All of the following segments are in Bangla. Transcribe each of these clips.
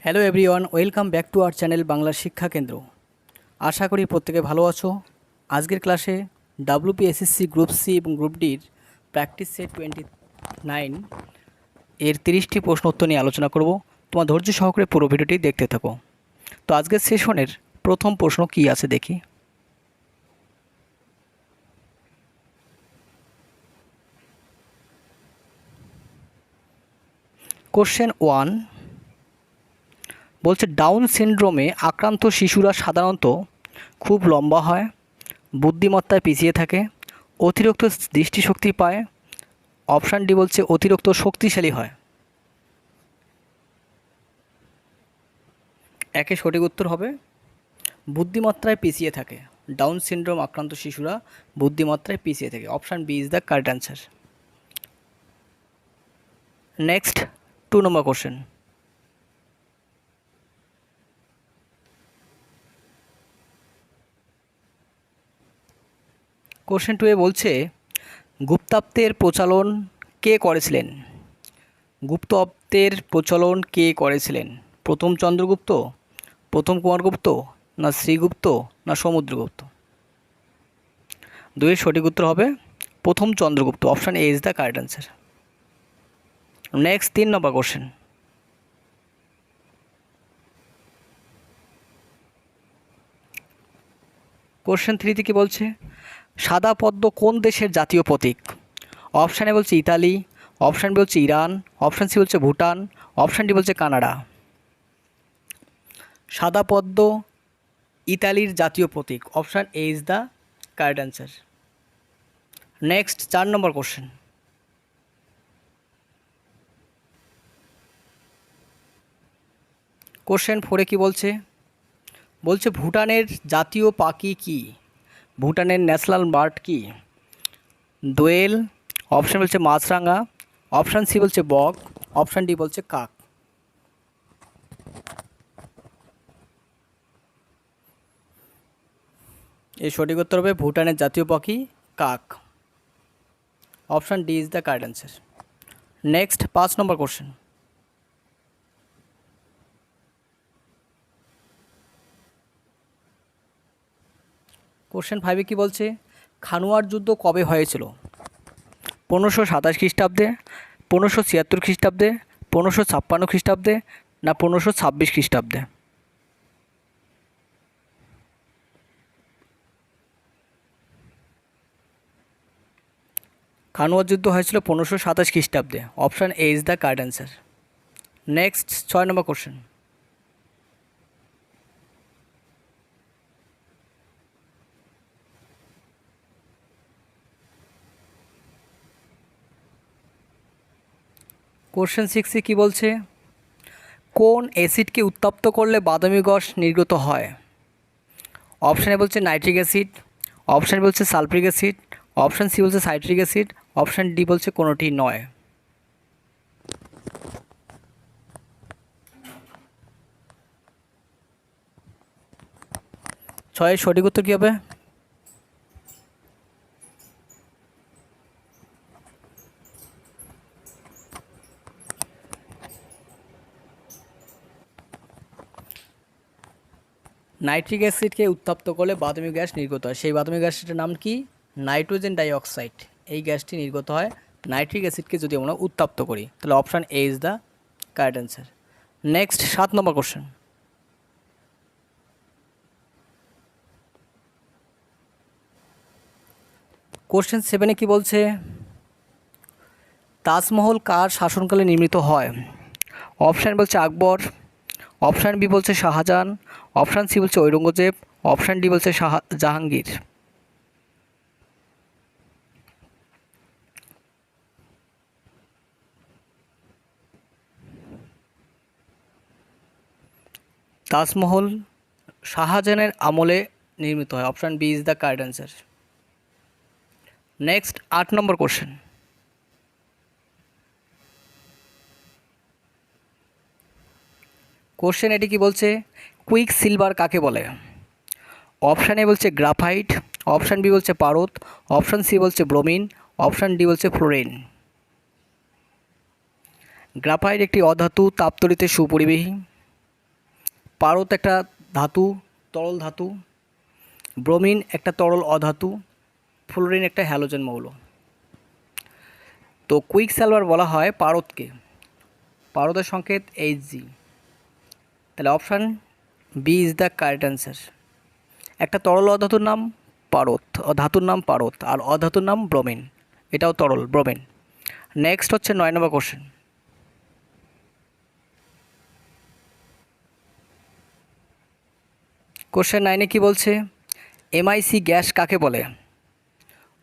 Hello everyone, welcome back to our channel Bangla শিক্ষা কেন্দ্র। আশা করি প্রত্যেকে ভালো আছো। আজকের ক্লাসে WPSSC গ্রুপ সি এবং গ্রুপ ডির প্র্যাকটিস সেট 29 এর 30টি প্রশ্ন উত্তর নিয়ে আলোচনা করব। তোমার ধৈর্য সহকারে পুরো ভিডিওটি দেখতে থাকো। তো আজকের সেশনের প্রথম প্রশ্ন কি আছে দেখি। কোশ্চেন 1 বলছে, ডাউন সিনড্রোমে আক্রান্ত শিশুরা সাধারণত খুব লম্বা হয়, বুদ্ধিমত্তায় পিছিয়ে থাকে, অতিরিক্ত দৃষ্টিশক্তি পায়। অপশান ডি বলছে অতিরিক্ত শক্তিশালী হয়। একে সঠিক উত্তর হবে বুদ্ধিমত্তায় পিছিয়ে থাকে। ডাউন সিনড্রোম আক্রান্ত শিশুরা বুদ্ধিমত্তায় পিছিয়ে থাকে। Option B is the correct answer. Next 2 number question. Question 2 বলছে, গুপ্তাব্দের প্রচলন কে করেছিলেন? গুপ্তাব্দের প্রচলন কে করেছিলেন? প্রথম চন্দ্রগুপ্ত, প্রথম কুমারগুপ্ত, না শ্রীগুপ্ত, না সমুদ্রগুপ্ত? দুইয়ের সঠিক উত্তর হবে প্রথম Chandragupta. Option A is the correct answer. Next 3 number question. Question 3 থেকে বলছে, সাদা পদ্ম কোন দেশের জাতীয় প্রতীক? অপশানে বলছে ইতালি, অপশান বি বলছে ইরান, অপশান সি বলছে ভুটান, অপশান ডি বলছে কানাডা। সাদা পদ্ম ইতালির জাতীয় প্রতীক। Option A is the correct answer. Next 4 number question. Question 4 কি বলছে? বলছে ভুটানের জাতীয় পাখি কি? ভুটানের ন্যাশনাল বার্ড কি? দোয়েল, অপশান বলছে মাছরাঙা, অপশান সি বলছে বক, অপশান ডি বলছে কাক। এই সঠিক উত্তর হবে ভুটানের জাতীয় পাখি কাক। Option D is the correct answer. Next 5 number question. Question 5 কি বলছে? খানুয়ার যুদ্ধ কবে হয়েছিল? 1527 খ্রিস্টাব্দে, 1576 খ্রিস্টাব্দে, 1556 খ্রিস্টাব্দে, না 1526 খ্রিস্টাব্দে? খানুয়ার যুদ্ধ হয়েছিল 1527 খ্রিস্টাব্দে। Option A is the correct answer. Next 6 number question. Question 6 কি বলছে? কোন অ্যাসিডকে উত্তপ্ত করলে বাদামি গ্যাস নির্গত হয়? অপশানে বলছে নাইট্রিক অ্যাসিড, অপশান বলছে সালফ্রিক অ্যাসিড, অপশান সি বলছে সাইট্রিক অ্যাসিড, অপশান ডি বলছে কোনোটি নয়। ছয়ের সঠিক উত্তর কী হবে? নাইট্রিক অ্যাসিডকে উত্তপ্ত করলে বাদামি গ্যাস নির্গত হয়। সেই বাদামি গ্যাসটির নাম কি? Nitrogen dioxide. এই গ্যাসটি নির্গত হয় নাইট্রিক অ্যাসিডকে যদি আমরা উত্তপ্ত করি। তাহলে option A is the correct answer. Next 7 number question. Question 7 কি বলছে? তাজমহল কার শাসনকালে নির্মিত হয়? অপশান বলছে আকবর, অপশান বি বলছে শাহজাহান, অপশান সি বলছে ঔরঙ্গজেব, অপশান ডি বলছে জাহাঙ্গীর। তাজমহল শাহজাহানের আমলে নির্মিত হয়। Option B is the correct answer. Next 8 number question. Question এটি কি বলছে? কুইক সিলভার কাকে বলে? অপশান এ বলছে গ্রাফাইট, অপশান বি বলছে পারদ, অপশান সি বলছে ব্রোমিন, অপশান ডি বলছে ফ্লোরিন। গ্রাফাইট একটি অধাতু, তাপতড়িতে সুপরিবাহী। পারদ একটা ধাতু, তরল ধাতু। ব্রোমিন একটা তরল অধাতু। ফ্লোরিন একটা হ্যালোজেন মৌল। তো কুইকস্যালভার বলা হয় পারদকে, পারদের সংকেত Hg। তাহলে option B is the correct answer. একটা তরল অধাতুর নাম পারদ, ধাতুর নাম পারদ, আর অধাতুর নাম ব্রোমিন, এটাও তরল ব্রোমিন। নেক্সট হচ্ছে 9 নম্বর কোশ্চেন। কোশ্চেন 9-এ কী বলছে? এমআইসি গ্যাস কাকে বলে?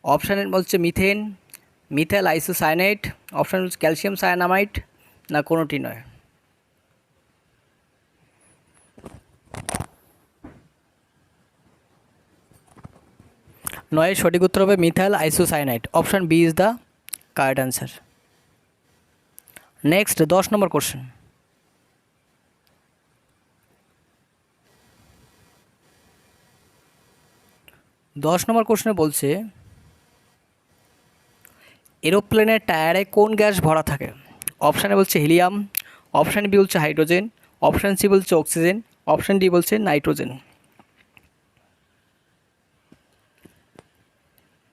অপশানের বলছে মিথেন, মিথাইল আইসোসায়ানাইড, অপশান হচ্ছে ক্যালসিয়াম সায়ানামাইড, না কোনোটি নয়। নয়ের সঠিক উত্তর হবে methyl isocyanate. Option B is the correct answer. Next 10 number question. দশ নম্বর কোশ্চেনে বলছে এরোপ্লেনের টায়ারে কোন গ্যাস ভরা থাকে? অপশানে বলছে হিলিয়াম, অপশান বি বলছে হাইড্রোজেন, অপশান সি বলছে অক্সিজেন, অপশান ডি বলছে নাইট্রোজেন।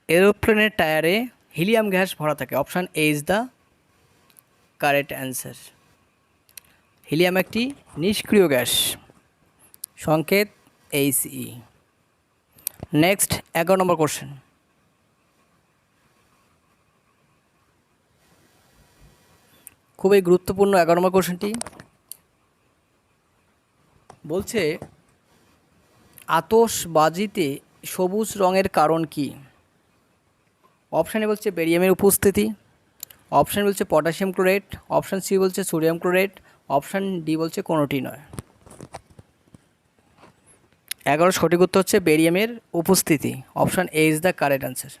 এরোপ্লেনের টায়ারে হিলিয়াম গ্যাস ভরা থাকে। Option A is the correct answer. Helium একটি নিষ্ক্রিয় গ্যাস, সংকেত He। Next 11 number question. খুবই গুরুত্বপূর্ণ 11 নম্বর কোশ্চেনটি। বলছে আতশবাজিতে সবুজ রঙের কারণ কি? অপশানে বলছে বেরিয়ামের উপস্থিতি, অপশান বলছে পটাশিয়াম ক্লোরাইড, অপশান সি বলছে সোডিয়াম ক্লোরাইড, অপশান ডি বলছে কোনোটি নয়। 11 সঠিক উত্তর হচ্ছে বেরিয়ামের উপস্থিতি। Option A is the correct answer.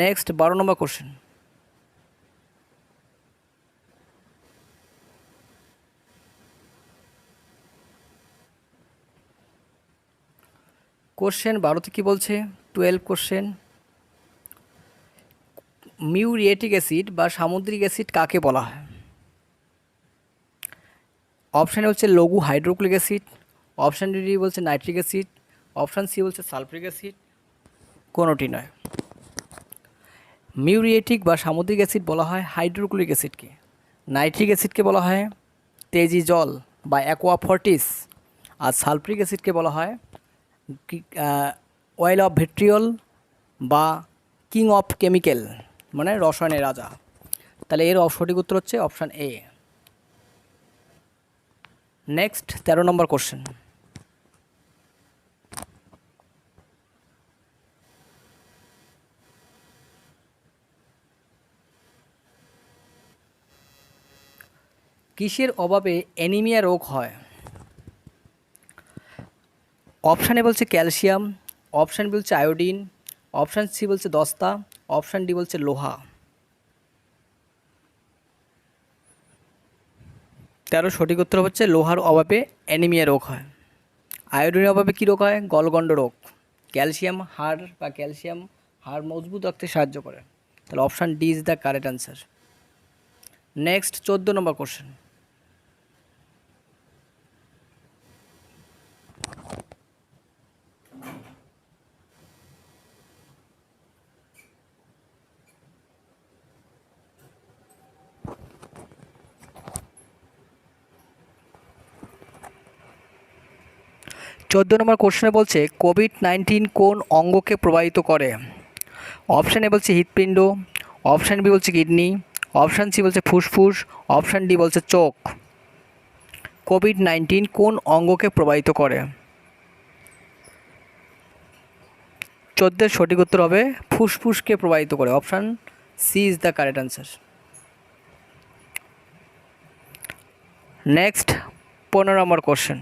Next 12 number question. Question 12তে কী বলছে? 12 কোশ্চেন। মিউরিয়েটিক অ্যাসিড বা সামুদ্রিক অ্যাসিড কাকে বলা হয়? অপশানে হচ্ছে লঘু হাইড্রোক্লিক অ্যাসিড, অপশান ডি বলছে নাইট্রিক অ্যাসিড, অপশান সি বলছে সালফ্রিক অ্যাসিড, কোনোটি নয়। মিউরিয়েটিক বা সামুদ্রিক অ্যাসিড বলা হয় হাইড্রোক্লিক অ্যাসিডকে, নাইট্রিক অ্যাসিডকে বলা হয় তেজি জল বা অ্যাকোয়া ফর্টিস, আর সালফ্রিক অ্যাসিডকে বলা হয় অয়েল অফ ভিট্রিয়ল বা কিং অফ কেমিক্যাল, মানে রসায়নের রাজা। তাহলে এর সঠিক উত্তর হচ্ছে option A. Next 13 number question. কিসের অভাবে অ্যানিমিয়া রোগ হয়? অপশানে বলছে ক্যালসিয়াম, অপশান বি বলছে আয়োডিন, অপশান সি বলছে দস্তা, অপশান ডি বলছে লোহা। 13 সঠিক উত্তর হচ্ছে লোহার অভাবে অ্যানিমিয়া রোগ হয়। আয়োডিনের অভাবে কী রোগ হয়? গলগণ্ড রোগ। ক্যালসিয়াম হাড় বা ক্যালসিয়াম হাড় মজবুত রাখতে সাহায্য করে। তাহলে option D is the correct answer. Next 14 number question. Number কোশ্চেনে বলছে কোভিড-19 কোন অঙ্গকে প্রভাবিত করে? অপশানে বলছে হৃৎপিণ্ড, অপশান বি বলছে কিডনি, অপশান সি বলছে ফুসফুস, অপশান ডি বলছে চোখ। কোভিড-19 কোন অঙ্গকে প্রভাবিত করে? 14 সঠিক উত্তর হবে ফুসফুসকে প্রভাবিত করে। Option C is the correct answer. Next 15 number question.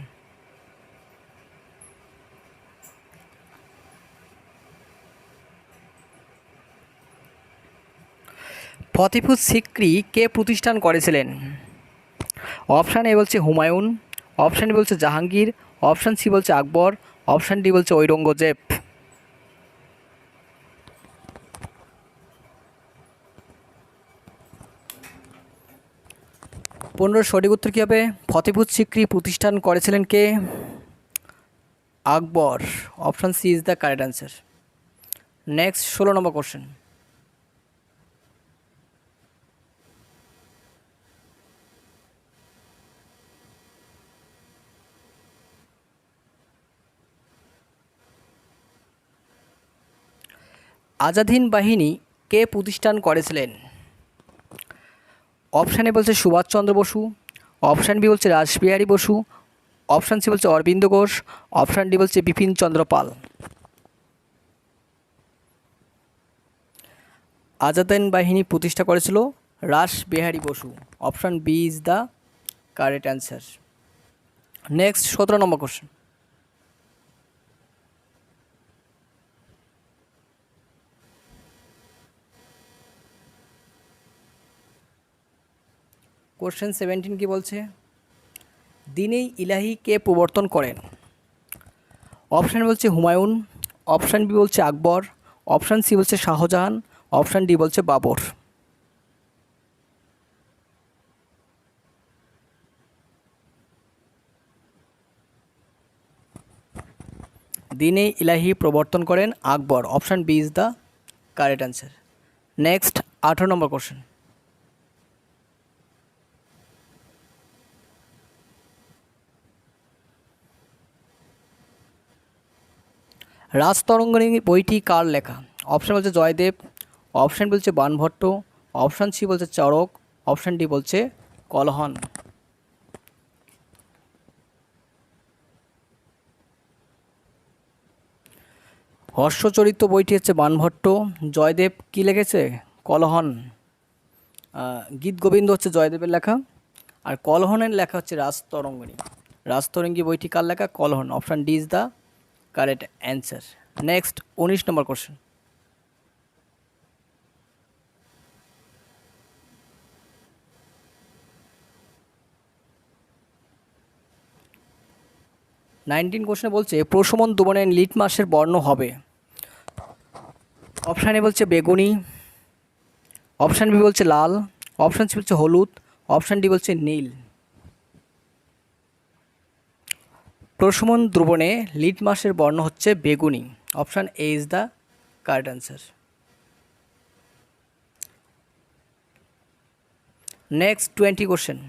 Fatehpur Sikri কে প্রতিষ্ঠান করেছিলেন? অপশান এ বলছে হুমায়ুন, অপশান বি বলছে জাহাঙ্গীর, অপশান সি বলছে আকবর, অপশান ডি বলছে ঔরঙ্গজেব। 15 সঠিক উত্তর কী হবে? ফতেপুর সিক্রি প্রতিষ্ঠান করেছিলেন কে? Akbar. Option C is the correct answer. Next 16 number question. Azad Hind বাহিনী কে প্রতিষ্ঠান করেছিলেন? অপশান এ বলছে সুভাষচন্দ্র বসু, অপশান বি বলছে রাসবিহারী বসু, অপশান সি বলছে অরবিন্দ ঘোষ, অপশান ডি বলছে বিপিন চন্দ্র পাল। আজাদ হিন্দ বাহিনী প্রতিষ্ঠা করেছিল Rashbehari Bose. Option B is the correct answer. Next 17 number question. Question 17 কি বলছে? দিনে ইলাহি কে প্রবর্তন করেন? অপশান বলছে হুমায়ুন, অপশান বি বলছে আকবর, অপশান সি বলছে শাহজাহান, অপশান ডি বলছে বাবর। দিনে ইলাহি প্রবর্তন করেন Akbar. Option B is the correct answer. Next 18 number question. Rajatarangini বইটি কার লেখা? অপশান বলছে জয়দেব, অপশান বলছে বাণভট্ট, অপশান সি বলছে চরক, অপশান ডি বলছে কলহন। হর্ষচরিত বইটি হচ্ছে বাণভট্ট, জয়দেব কি লিখেছে? কলহন। গীত গোবিন্দ হচ্ছে জয়দেবের লেখা, আর কলহনের লেখা হচ্ছে রাজতরঙ্গিনী। রাজতরঙ্গী বইটি কার লেখা? Kalhana. Option D is the correct answer. Next 19 number question. কোশ্চেনে বলছে প্রশমন দুবনের লিটমাসের বর্ণ হবে। অপশান এ বলছে বেগুনি, অপশান বি বলছে লাল, অপশান সি বলছে হলুদ, অপশান ডি বলছে নীল। প্রশমন দ্রবণে লিটমাসের বর্ণ হচ্ছে বেগুনি। Option A is the correct answer. Next 20 question.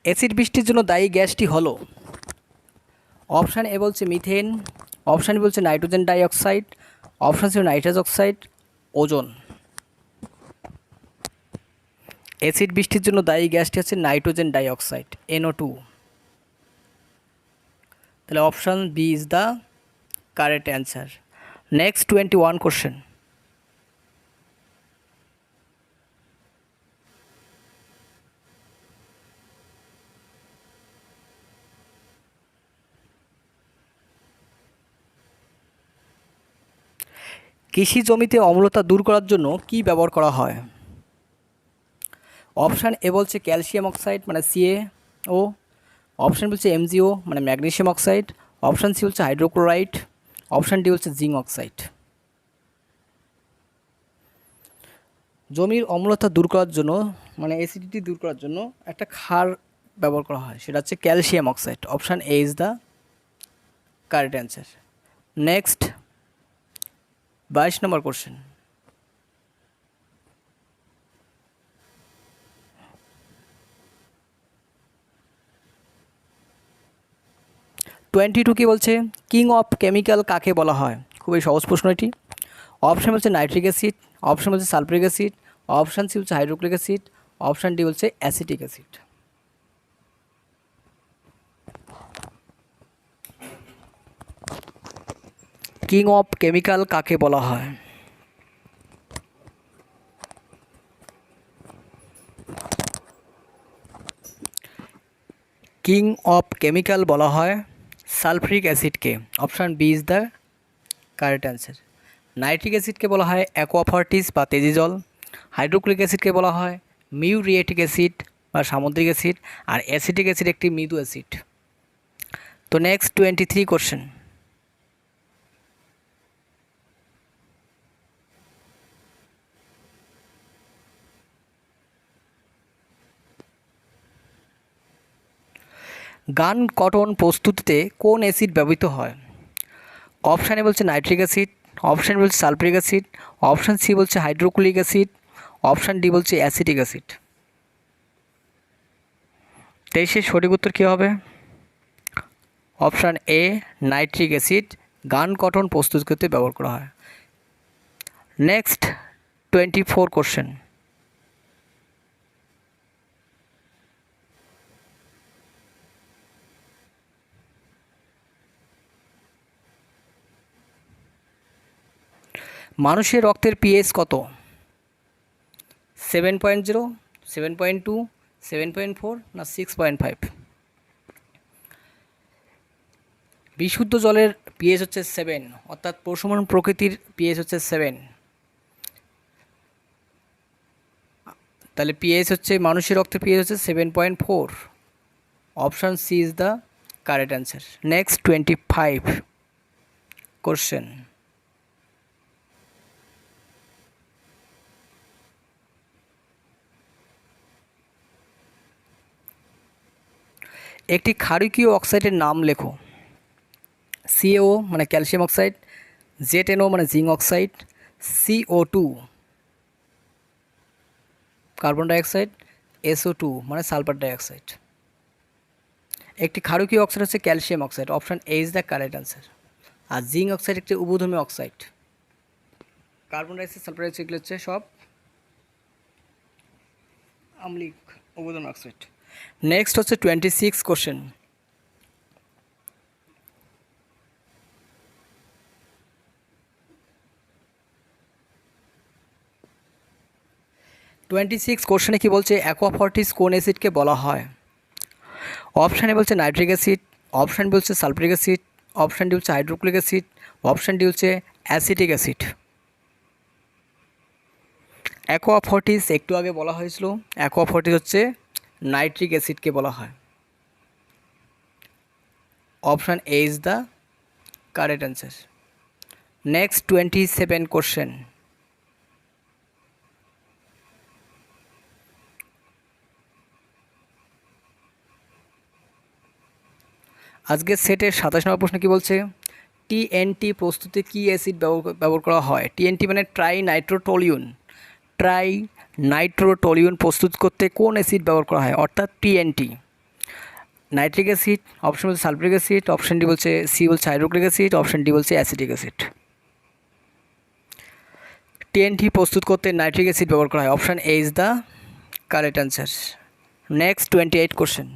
Acid বৃষ্টির জন্য দায়ী গ্যাসটি হলো? অপশান এ বলছে মিথেন, অপশান বি বলছে nitrogen dioxide, option C nitrous oxide, ozone. Acid বৃষ্টির জন্য দায়ী গ্যাসটি হচ্ছে নাইট্রোজেন ডাইঅক্সাইড, NO2। তাহলে option B is the correct answer. Next 21 question. কৃষি জমিতে অম্লতা দূর করার জন্য কি ব্যবহার করা হয়? অপশান এ বলছে ক্যালসিয়াম অক্সাইড মানে CaO, অপশান বলছে MgO মানে ম্যাগনেসিয়াম অক্সাইড, অপশান সি বলছে হাইড্রোক্লোরাইড, অপশান ডি বলছে জিঙ্ক অক্সাইড। জমির অম্লতা দূর করার জন্য মানে অ্যাসিডিটি দূর করার জন্য একটা ক্ষার ব্যবহার করা হয়, সেটা হচ্ছে calcium oxide. Option A is the correct answer. Next 22 number question. কি বলছে? কিং অফ কেমিক্যাল কাকে বলা হয়? খুবই সহজ প্রশ্ন এটি। অপশান বলছে নাইট্রিক অ্যাসিড, অপশান বলছে সালফ্রিক অ্যাসিড, অপশান সি বলছে হাইড্রোক্লিক অ্যাসিড, অপশান ডি বলছে acetic acid. King of chemical কাকে বলা হয়? কিং অফ কেমিক্যাল বলা হয় সালফ্রিক অ্যাসিডকে। Option B is the correct answer. Nitric অ্যাসিডকে বলা হয় অ্যাকোয়াফার্টিস বা তেজি জল, হাইড্রোক্লিক অ্যাসিডকে বলা হয় মিউরিয়েটিক অ্যাসিড বা সামুদ্রিক অ্যাসিড, আর অ্যাসিটিক অ্যাসিড একটি মৃদু অ্যাসিড। তো নেক্সট 23 কোশ্চেন। গান কটন প্রস্তুতিতে কোন অ্যাসিড ব্যবহৃত হয়? অপশানে বলছে নাইট্রিক অ্যাসিড, অপশান বলছে সালফ্রিক অ্যাসিড, অপশান সি বলছে হাইড্রোক্লোরিক অ্যাসিড, অপশান ডি বলছে অ্যাসিটিক অ্যাসিড। 23 সঠিক উত্তর কী হবে? অপশান এ নাইট্রিক অ্যাসিড গান কটন প্রস্তুত করতে ব্যবহার করা হয়। Next 24 question. মানুষের রক্তের পিএইচ কত? 7.0, 7.2, 7.4 না 6.5? বিশুদ্ধ জলের পিএইচ হচ্ছে 7, অর্থাৎ প্রশমন প্রকৃতির পিএইচ হচ্ছে 7। তাহলে পিএইচ হচ্ছে মানুষের রক্তের পিএইচ হচ্ছে 7.4। Option C is the correct answer. Next 25 question. একটি ক্ষারকীয় অক্সাইডের নাম লেখো। সিএও মানে ক্যালসিয়াম অক্সাইড, জেডএনও মানে zinc oxide, CO2 carbon dioxide, SO2 মানে সালফার ডাইঅক্সাইড। একটি ক্ষারকীয় অক্সাইড হচ্ছে calcium oxide. Option A is the correct answer. আর জিঙ্ক অক্সাইড একটি উভধর্মী oxide. Carbon dioxide, sulphur dioxide হচ্ছে সব আম্লিক উভধর্মী অক্সাইড। নেক্সট হচ্ছে 26 কোশ্চেন। কোশ্চেনে কি বলছে? অ্যাকোয়াফর্টিস কোন অ্যাসিডকে বলা হয়? অপশানে বলছে নাইট্রিক অ্যাসিড, অপশান বলছে সালফ্রিক অ্যাসিড, অপশান ডি হচ্ছে হাইড্রোক্লোরিক অ্যাসিড, অপশান ডি হচ্ছে অ্যাসিটিক অ্যাসিড। অ্যাকোয়াফর্টিস একটু আগে বলা হয়েছিল, অ্যাকোয়াফর্টিস হচ্ছে নাইট্রিক অ্যাসিডকে বলা হয়। Option A is the correct answer. Next 27 question. আজকের সেটের 27 নম্বর প্রশ্ন কী বলছে? TNT প্রস্তুতে কী অ্যাসিড ব্যবহার করা হয়? TNT মানে ট্রাইনাইট্রোটলিউন প্রস্তুত করতে কোন অ্যাসিড ব্যবহার করা হয়? অর্থাৎ TNT। নাইট্রিক অ্যাসিড, অপশন বলছে সালফ্রিক অ্যাসিড, অপশন ডি বলছে সি বলছে হাইড্রোক্লোরিক অ্যাসিড, অপশন ডি বলছে অ্যাসিটিক অ্যাসিড। TNT প্রস্তুত করতে নাইট্রিক অ্যাসিড ব্যবহার করা হয়। Option A is the correct answer. Next 28 question.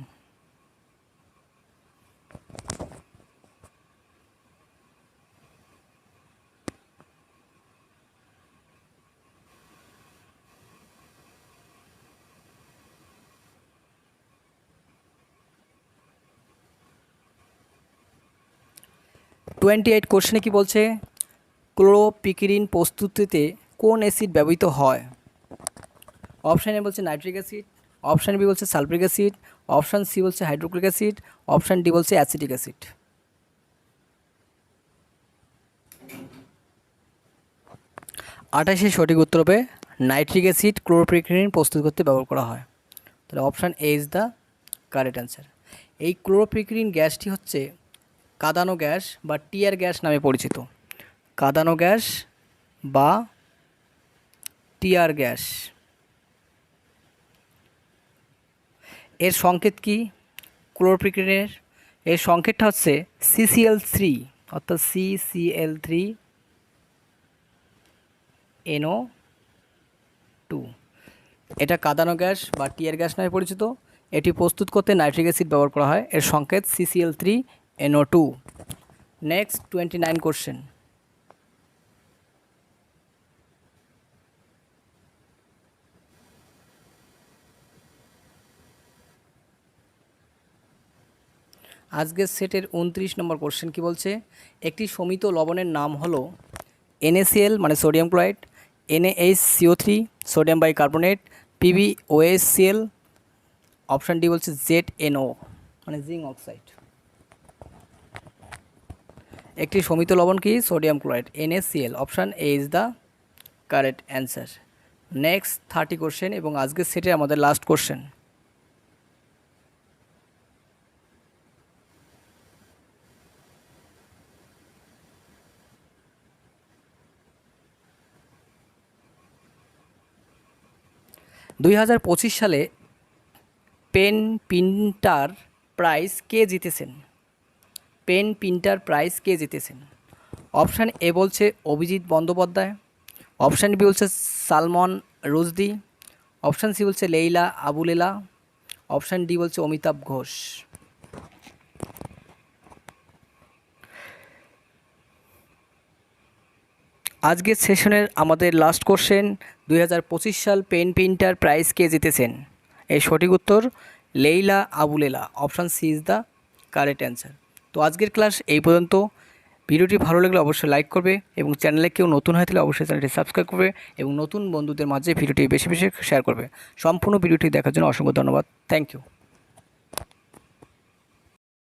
কোশ্চেনে কি বলছে? ক্লোরোপিকিরিন প্রস্তুতিতে কোন অ্যাসিড ব্যবহৃত হয়? অপশান এ বলছে নাইট্রিক অ্যাসিড, অপশান বি বলছে সালফ্রিক অ্যাসিড, অপশান সি বলছে হাইড্রোক্লোরিক অ্যাসিড, অপশান ডি বলছে অ্যাসিটিক অ্যাসিড। সঠিক উত্তর হবে নাইট্রিক অ্যাসিড ক্লোরোপিকিরিন প্রস্তুত করতে ব্যবহার করা হয়। তাহলে option A is the correct answer. এই ক্লোরোপিকিরিন গ্যাসটি হচ্ছে কাদানো গ্যাস বা টিয়ার গ্যাস নামে পরিচিত। কাদানো গ্যাস বা টিয়ার গ্যাস। এর সংকেত কি ক্লোরোপিকিরিনের? এর সংকেতটা হচ্ছে CCl3, অর্থাৎ CCl3NO2। এটা কাদানো গ্যাস বা টিয়ার গ্যাস নামে পরিচিত। এটি প্রস্তুত করতে নাইট্রিক অ্যাসিড ব্যবহার করা হয়। এর সংকেত CCl3NO2। Next 29 question. আজকের সেটের 29 নম্বর কোশ্চেন কি বলছে? একটি সমিত লবণের নাম হলো NaCl মানে sodium chloride, NaHCO3 sodium bicarbonate, PbOHCl, option D বলছে ZNO মানে জিঙ্ক অক্সাইড। একটি শমিত লবণ কি? Sodium chloride, NaCl। Option A is the correct answer. Next 30 question এবং আজকের সেটে আমাদের লাস্ট কোশ্চেন। (2025) সালে পেন প্রিন্টার প্রাইজ কে জিতেছেন? পেন প্রিন্টার প্রাইজ কে জিতেছেন? অপশান এ বলছে অভিজিৎ বন্দ্যোপাধ্যায়, অপশান বি বলছে সালমান রুশদি, অপশান সি বলছে লেইলা আবুলেলা, অপশান ডি বলছে অমিতাভ ঘোষ। আজকের সেশনের আমাদের লাস্ট কোশ্চেন, 2025 সাল পেন প্রিন্টার প্রাইজ কে জিতেছেন? এই সঠিক উত্তর Leila Aboulela. Option C is the correct answer. তো আজকের ক্লাস এই পর্যন্ত। ভিডিওটি ভালো লাগলে অবশ্যই লাইক করবে এবং চ্যানেলে কেউ নতুন হয়ে থাকলে অবশ্যই চ্যানেলটি সাবস্ক্রাইব করবে এবং নতুন বন্ধুদের মাঝে ভিডিওটি বেশি বেশি শেয়ার করবে। সম্পূর্ণ ভিডিওটি দেখার জন্য অসংখ্য ধন্যবাদ। Thank you.